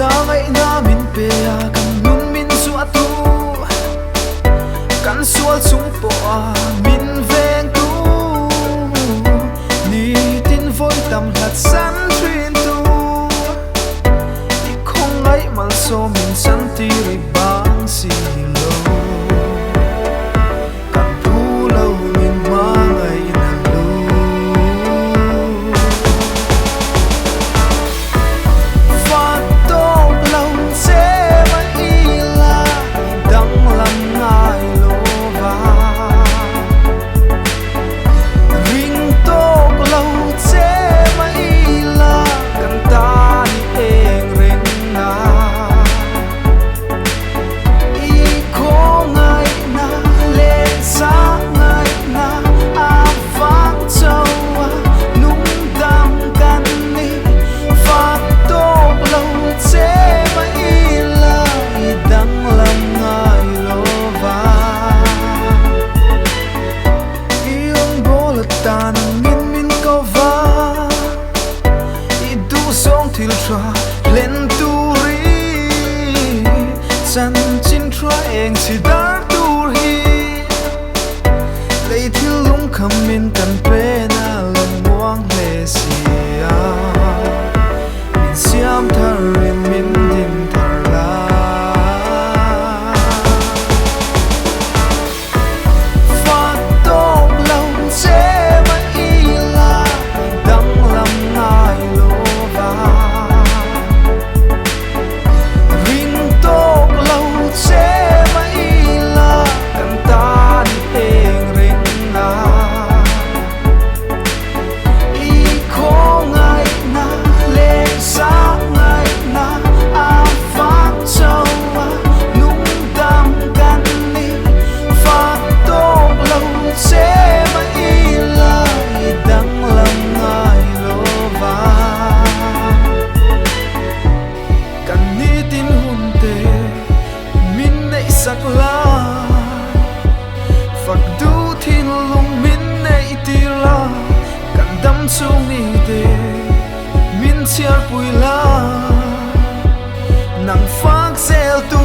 ngay na min pe kan nun min su atu kan sual sung po min veng tu ni tin voi tam hat san trin tu i khong ngai mal so min san ti ri bang si lo kan pu lo min ma ngai na lu fa to lo se ma i la dang lam ngai lo va ring to lo se ma i la kan ta ni eng ring na i ko ngai na le sa ngai na a vang châu nung dam kan ni fa to lo se ma i la i dang lam ngai lo va iong bola tan min min ko va i du song til tra len tu ri san chin tra eng si dar tu hi lei thil lung kham min kan pe na lam muang le sia min siam thar rin min din thar la fa to lo se ma i la dang lam ngai lo va ring to lo se ma i la kan ta ni eng ring na i ko ngai na le sa ngai na a vang châu nung dam kan ni fa to lo se ma i la i dang lam ngai lo va kan ni tin hun te min nei sak la phak du thin lung min nei ti la kan dam chung ni te min chiar pui la nang phak sel tu